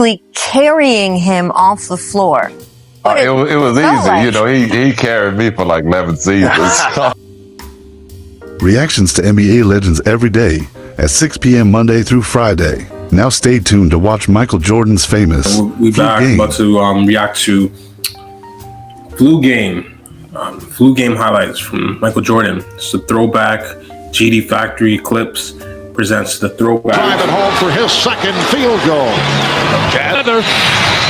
basically carrying him off the floor. It was easy. Like. You know, he carried me for like 11 seasons. Reactions to NBA legends every day at 6 p.m. Monday through Friday. Now stay tuned to watch Michael Jordan's famous We're back about to react to Flu Game highlights from Michael Jordan. It's a throwback. GD Factory Clips presents the throwback. Driving home for his second field goal.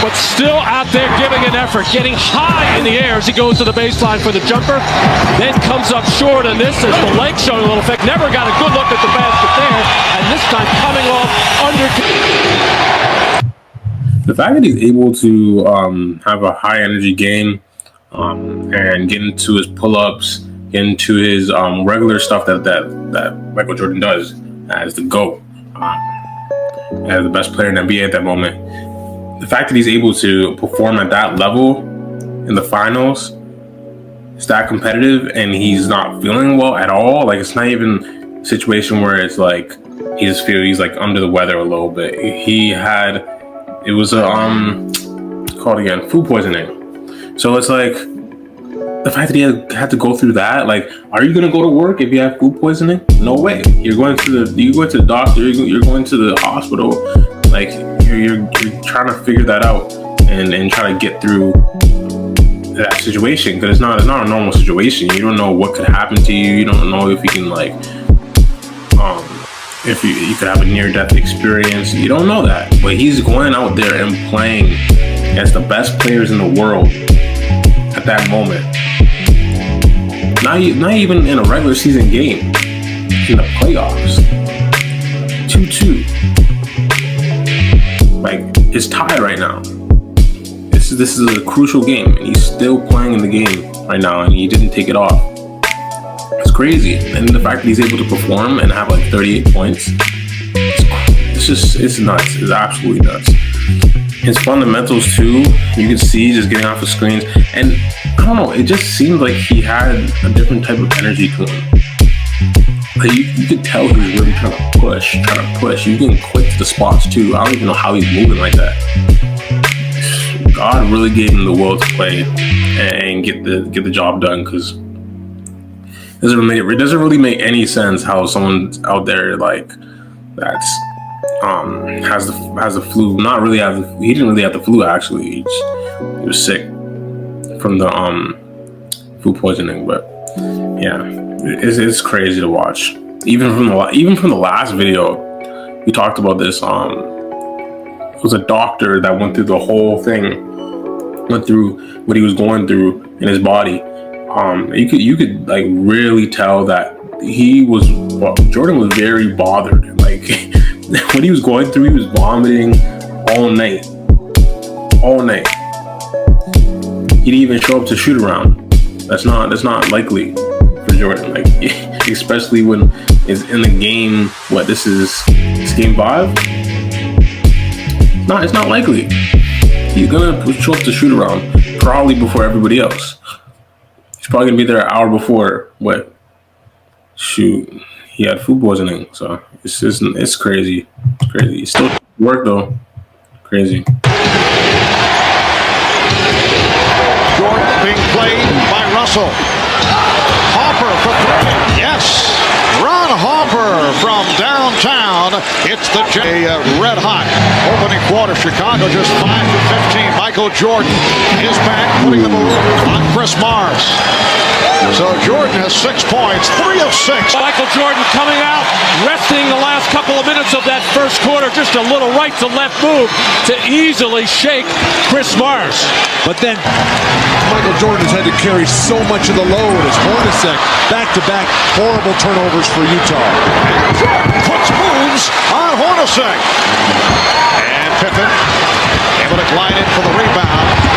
But still out there giving an effort, getting high in the air as he goes to the baseline for the jumper. Then comes up short on this as the leg showing a little effect. Never got a good look at the basket there, and this time coming off under. The fact that he's able to have a high energy game and get into his pull-ups, get into his regular stuff that Michael Jordan does as the GOAT, as the best player in the NBA at that moment. The fact that he's able to perform at that level in the finals, it's that competitive, and he's not feeling well at all. Like, it's not even a situation where it's like he's like under the weather a little bit. It was called again, food poisoning. So it's like the fact that he had to go through that. Like, are you gonna go to work if you have food poisoning? No way. You're going to the doctor. You're going to the hospital. Like, you're trying to figure that out and try to get through that situation, because it's not a normal situation. You don't know what could happen to you. You don't know if you can if you could have a near-death experience. You don't know that. But he's going out there and playing against the best players in the world at that moment. Not even in a regular season game, in the playoffs. 2-2. Like, it's tied right now. This is a crucial game, and he's still playing in the game right now, and he didn't take it off. It's crazy. And the fact that he's able to perform and have like 38 points, it's nuts. It's absolutely nuts. His fundamentals too, you can see just getting off the screens, and I don't know, it just seemed like he had a different type of energy to him. Like, you could tell he was really trying to push. You can quick to the spots too. I don't even know how he's moving like that. God really gave him the will to play and get the job done, because it doesn't really make any sense how someone out there like that's has the flu. He didn't really have the flu actually. He was sick from the food poisoning, but yeah, it's crazy to watch. Even from the last video, we talked about this. It was a doctor that went through the whole thing, went through what he was going through in his body. You could like really tell that Jordan was very bothered. Like, what he was going through, he was vomiting all night. He didn't even show up to shoot around. That's not likely for Jordan. Like, especially when it's in the game. What, this is game 5? It's not likely. He's gonna show up to shoot around probably before everybody else. He's probably gonna be there an hour before. What? Shoot, he had food poisoning. So it's crazy. It's crazy. He still work though. Crazy. Jordan being played by Russell. Hopper for 3. Yes. Ron Hopper from downtown. It's the red hot opening quarter. Chicago just 5 for 15. Michael Jordan is back, putting the move on Chris Mars. So Jordan has 6 points, 3 of 6. Michael Jordan coming out, resting the last couple of minutes of that first quarter. Just a little right to left move to easily shake Chris Mars. But then Michael Jordan has had to carry so much of the load as Hornacek back-to-back horrible turnovers for Utah. And Jordan puts moves on Hornacek. And Pippen able to glide in for the rebound.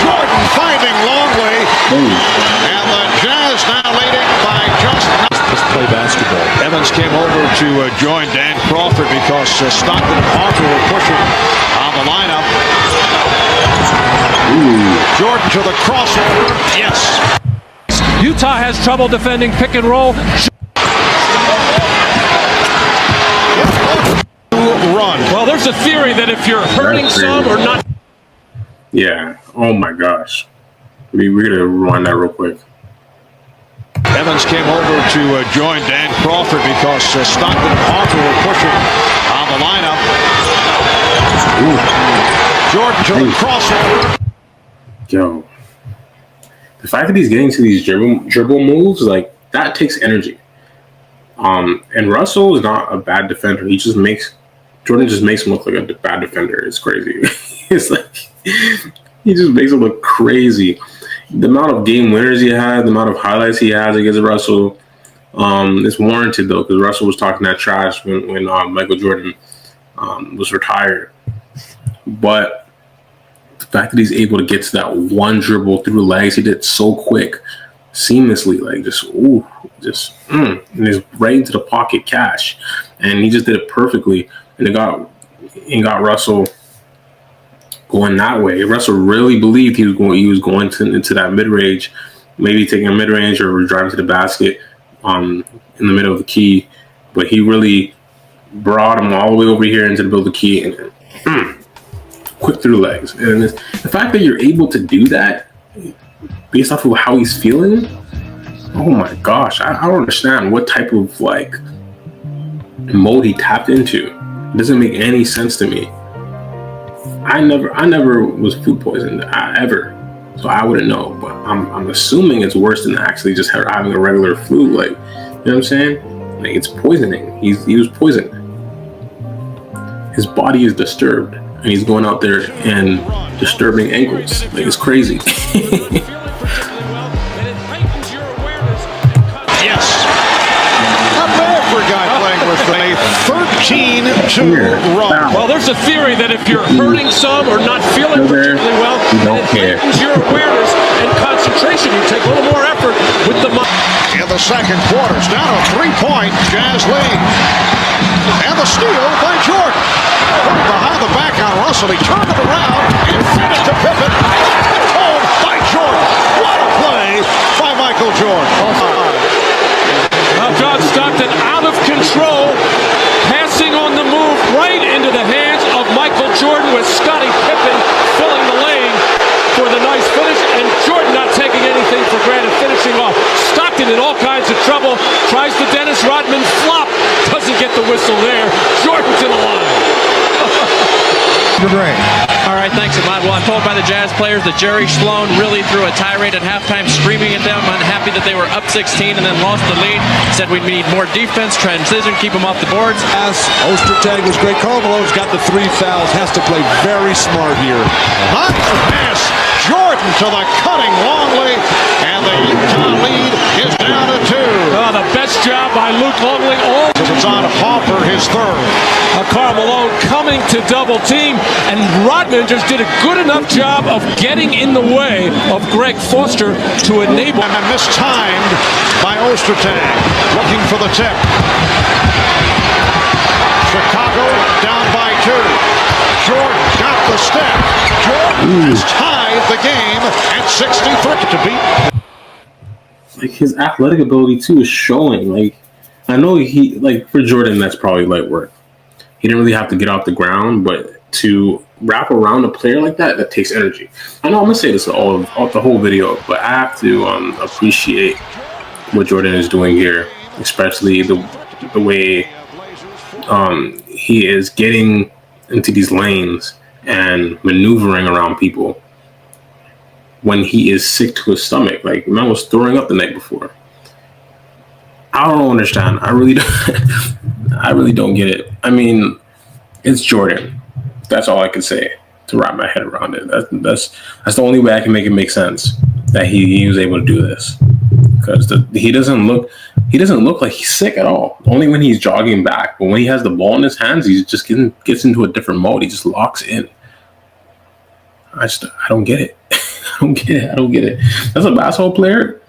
Jordan finding Longley. And the Jazz now leading by just... Let's play basketball. Evans came over to join Dan Crawford because Stockton and Parker were pushing on the lineup. Jordan to the crossover. Yes. there's a theory that if you're hurting some or not. Yeah. Oh my gosh. We're gonna rewind that real quick. Evans came over to join Dan Crawford because Stockton and Harper were pushing on the lineup. Jordan to the crossover. Yo, the fact that he's getting to these dribble moves, like, that takes energy. And Russell is not a bad defender. Jordan just makes him look like a bad defender. It's crazy. It's like he just makes him look crazy. The amount of game winners he has, the amount of highlights he has against Russell, it's warranted though, because Russell was talking that trash when Michael Jordan was retired. But the fact that he's able to get to that one dribble through the legs, he did so quick, seamlessly, like and he's right into the pocket, cash, and he just did it perfectly, and it got Russell going that way. Russell really believed he was going into that mid range, maybe taking a mid range or driving to the basket in the middle of the key, but he really brought him all the way over here into the middle of the key and quick through the legs. And the fact that you're able to do that based off of how he's feeling, oh my gosh, I don't understand what type of like mode he tapped into. It doesn't make any sense to me. I never was food poisoned ever, so I wouldn't know. But I'm assuming it's worse than actually just having a regular flu. Like, you know what I'm saying? Like, it's poisoning. He was poisoned. His body is disturbed, and he's going out there and disturbing ankles. Like, it's crazy. Yes. Not bad for a guy playing with a 13-2 run. Well, there's a theory that if you're hurting some or not feeling particularly well, don't care. It heightens your awareness and concentration. You take a little more effort with the In the second quarter, it's down a 3-point Jazz lead. And the steal by Jordan. Behind the back on Russell, he turned it around and fed it to Pippen. Home by Jordan. What a play by Michael Jordan. Well, John Stockton out of control, passing on the move right into the hands of Michael Jordan with Scottie Pippen filling the lane for the nice finish, and Jordan not taking anything for granted, finishing off. Stockton in all kinds of trouble, tries the Dennis Rodman flop, doesn't get the whistle there. Jordan's in the line. All right, thanks, Ahmad. Well, I'm told by the Jazz players that Jerry Sloan really threw a tirade at halftime, screaming at them, unhappy that they were up 16 and then lost the lead. Said we need more defense, transition, keep them off the boards. As Ostertag was great. Carmelo's got the 3 fouls, has to play very smart here. Nice pass. Jordan to the cutting Longley, and the Utah lead is down to 2. Oh, the best job by Luke Longley. It's on Hopper, his third. Carmelo coming to double team, and Rodman just did a good enough job of getting in the way of Greg Foster to enable. And mistimed by Ostertag, looking for the tip. Chicago down by 2. Jordan got the step. Jordan has tied the game at 63 to beat. Like, his athletic ability too is showing. Like, I know for Jordan, that's probably light work. He didn't really have to get off the ground, but to wrap around a player like that takes energy. I know I'm gonna say this all the whole video, but I have to appreciate what Jordan is doing here, especially the way he is getting into these lanes and maneuvering around people when he is sick to his stomach. Like, man was throwing up the night before. I don't understand. I really don't get it. I mean, it's Jordan. That's all I can say to wrap my head around it. That's the only way I can make it make sense that he was able to do this, because he doesn't look like he's sick at all. Only when he's jogging back, but when he has the ball in his hands, he just gets into a different mode. He just locks in. I don't get it. I don't get it. As a basketball player,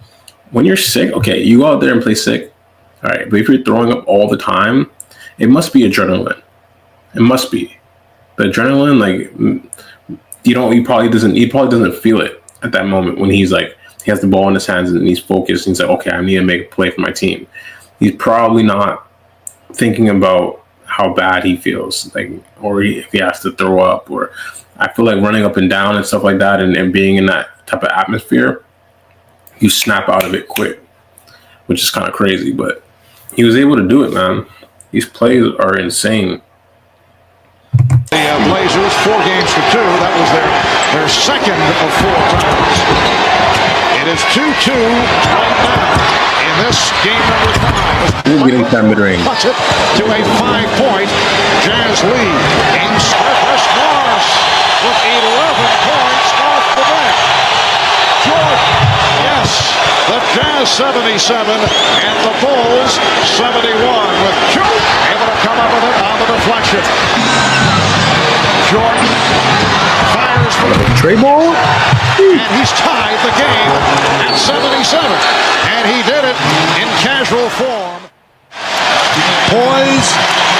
when you're sick, okay, you go out there and play sick, all right. But if you're throwing up all the time, it must be adrenaline. It must be. The adrenaline, like, he probably doesn't feel it at that moment when he's like, he has the ball in his hands and he's focused. And he's like, okay, I need to make a play for my team. He's probably not thinking about how bad he feels, like, or if he has to throw up, or I feel like running up and down and stuff like that, and being in that type of atmosphere, you snap out of it quick, which is kind of crazy, but he was able to do it, man. These plays are insane. The Blazers, 4 games to 2. That was their second of 4 times. It is 2-2 right now in this game number 5. We're getting that mid-range. Cuts it to a 5-point Jazz lead. In Chris Morris with 11 points off the bench. Jordan, yes, the Jazz 77 and the Bulls 71 with Jordan able to come up with it on the deflection. Jordan fires for the Trey ball, and he's tied the game at 77. And he did it in casual form. Poise,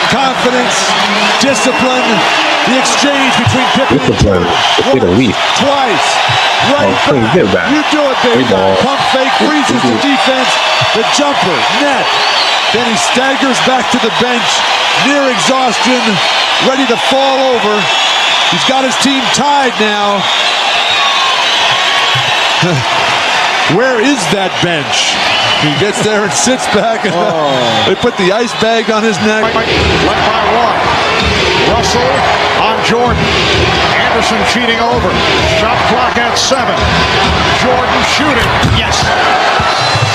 confidence, discipline, the exchange between Pippen and Jordan. Twice. Right back. You do it, baby. Pump fake, freezes the defense. The jumper, net. Then he staggers back to the bench, near exhaustion, ready to fall over. He's got his team tied now. Where is that bench? He gets there and sits back, and they put the ice bag on his neck. Led by 1. Russell on Jordan. Anderson cheating over. Shot clock at 7. Jordan shooting. Yes.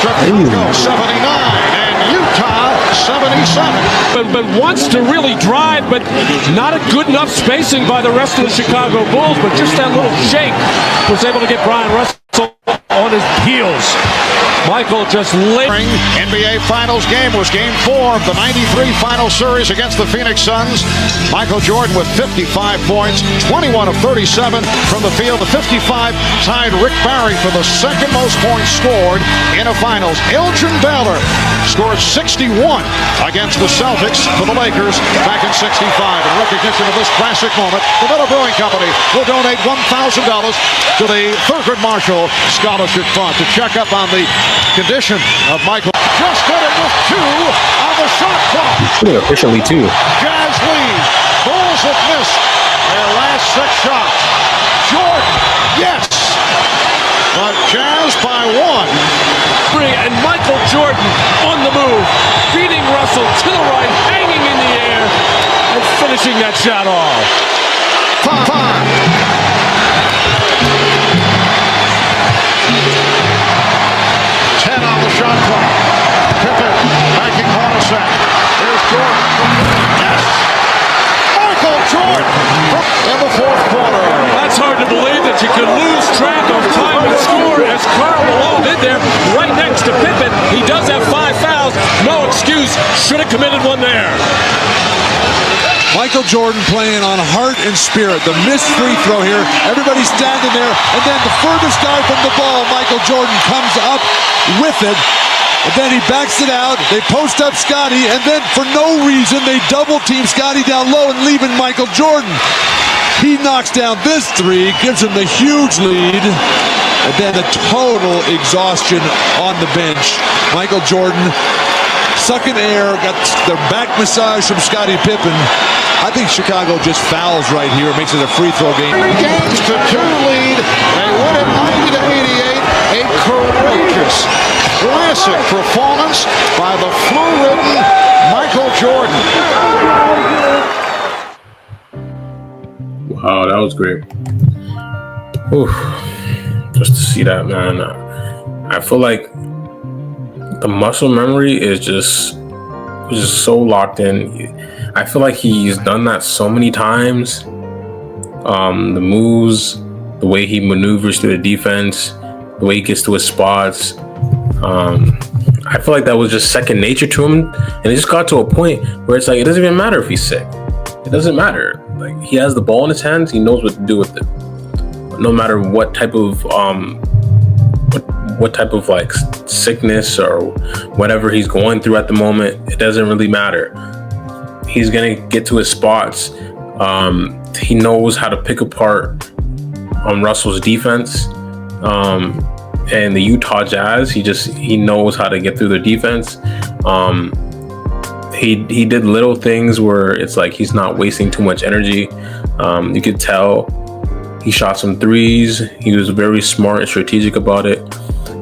Chicago 79 and Utah 77. But wants to really drive, but not a good enough spacing by the rest of the Chicago Bulls. But just that little shake was able to get Brian Russell on his heels. Michael just laying. NBA Finals game was Game 4 of the '93 Final Series against the Phoenix Suns. Michael Jordan with 55 points, 21 of 37 from the field. The 55 tied Rick Barry for the second most points scored in a Finals. Elgin Baylor scored 61 against the Celtics for the Lakers back in '65. In recognition of this classic moment, the Miller Brewing Company will donate $1,000 to the Thurgood Marshall Scholarship Fund. To check up on the condition of Michael. Just did it with 2 on the shot clock. Officially 2. Jazz lead. Bulls have missed their last 6 shots. Jordan, yes. But Jazz by 1. And Michael Jordan on the move, beating Russell to the right, hanging in the air, and finishing that shot off. 5. 10 on the shot clock. Pippen backing Hornacek. There's Jordan. Yes. Michael Jordan in the 4th quarter. That's hard to believe that you could lose track of time and score as Karl Malone did there right next to Pippen. He does have 5 fouls. No excuse. Should have committed one there. Michael Jordan playing on heart and spirit. The missed free throw here. Everybody's standing there. And then the furthest guy from the ball, Michael Jordan, comes up with it. And then he backs it out. They post up Scotty. And then for no reason, they double team Scotty down low and leaving Michael Jordan. He knocks down this 3, gives him the huge lead. And then the total exhaustion on the bench. Michael Jordan sucking air, got the back massage from Scottie Pippen. I think Chicago just fouls right here. It makes it a free throw game. 3 games to 2 lead. They win it 90-88. A courageous, classic performance by the flu-ridden Michael Jordan. Wow, that was great. Oof. Just to see that, man. I feel like the muscle memory is just so locked in. I feel like he's done that so many times. The moves, the way he maneuvers through the defense, the way he gets to his spots. I feel like that was just second nature to him. And it just got to a point where it's like, it doesn't even matter if he's sick. It doesn't matter. Like, he has the ball in his hands. He knows what to do with it. No matter what type of like sickness or whatever he's going through at the moment, it doesn't really matter. He's gonna get to his spots. He knows how to pick apart Russell's defense, and the Utah Jazz. He knows how to get through their defense. he did little things where it's like he's not wasting too much energy. You could tell he shot some threes. He was very smart and strategic about it.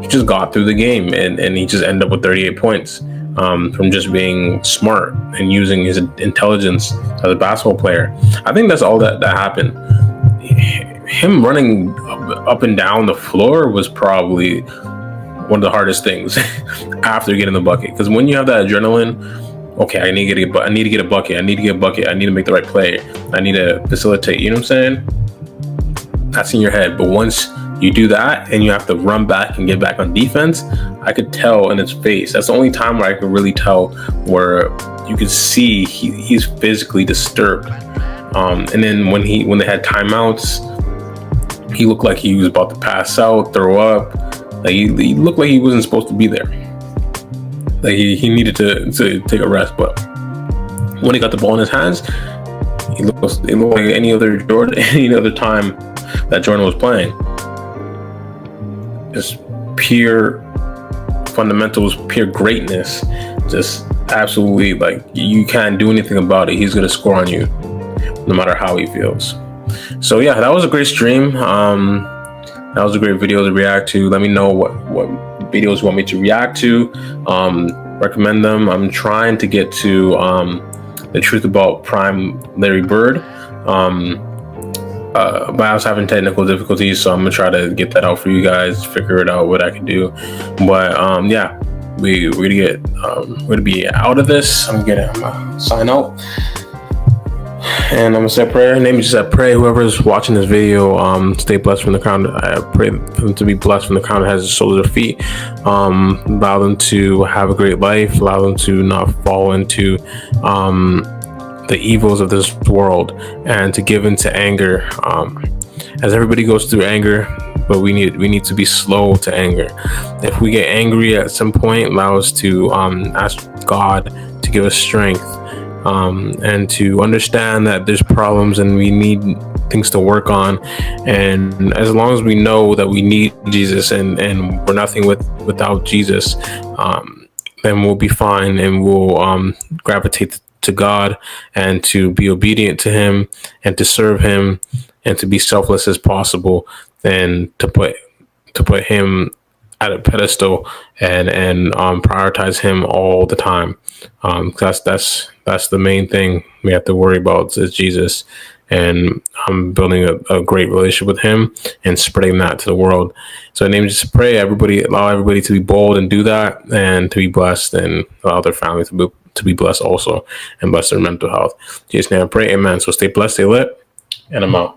He just got through the game, and he just ended up with 38 points from just being smart and using his intelligence as a basketball player. I think that's all that happened. Him running up and down the floor was probably one of the hardest things after getting the bucket, because when you have that adrenaline, okay, I need to get a bucket, I need to make the right play, I need to facilitate, you know what I'm saying? That's in your head. But once you do that and you have to run back and get back on defense, I could tell in his face. That's the only time where I could really tell, where you could see he's physically disturbed. And then when they had timeouts, he looked like he was about to pass out, throw up. Like he looked like he wasn't supposed to be there. Like he needed to take a rest. But when he got the ball in his hands, it looked like any other time that Jordan was playing. Just pure fundamentals, pure greatness. Just absolutely, like, you can't do anything about it. He's gonna score on you, no matter how he feels. So yeah, that was a great stream. That was a great video to react to. Let me know what videos you want me to react to. Recommend them. I'm trying to get to the truth about Prime Larry Bird. But I was having technical difficulties, so I'm gonna try to get that out for you guys, figure it out what I can do. But yeah, we're gonna be out of this. I'm gonna sign out. And I'm gonna say a prayer. Name me just a pray. Whoever's watching this video, stay blessed from the crown. I pray for them to be blessed from the crown that has the soles of their feet. Allow them to have a great life. Allow them to not fall into the evils of this world and to give into anger. As everybody goes through anger, but we need to be slow to anger. If we get angry at some point, allow us to ask God to give us strength. And to understand that there's problems and we need things to work on, and as long as we know that we need Jesus and we're nothing without Jesus, then we'll be fine, and we'll gravitate to God and to be obedient to Him and to serve Him and to be selfless as possible, and to put Him at a pedestal and prioritize Him all the time. That's the main thing we have to worry about, is Jesus. And I'm building a great relationship with Him and spreading that to the world. So I just pray allow everybody to be bold and do that, and to be blessed, and allow their family to be blessed also, and bless their mental health. In Jesus' name I pray, amen. So stay blessed, stay lit, and I'm out.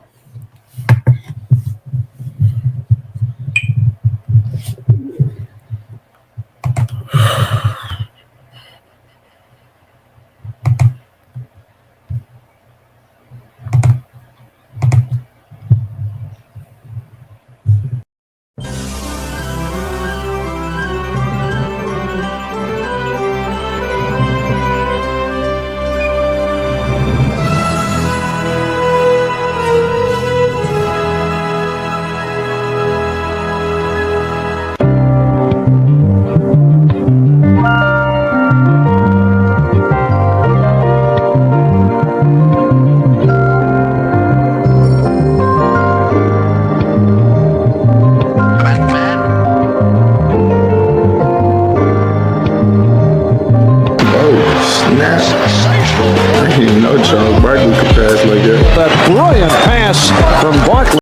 I didn't even know Charles Barkley could pass like that. That brilliant pass from Barkley.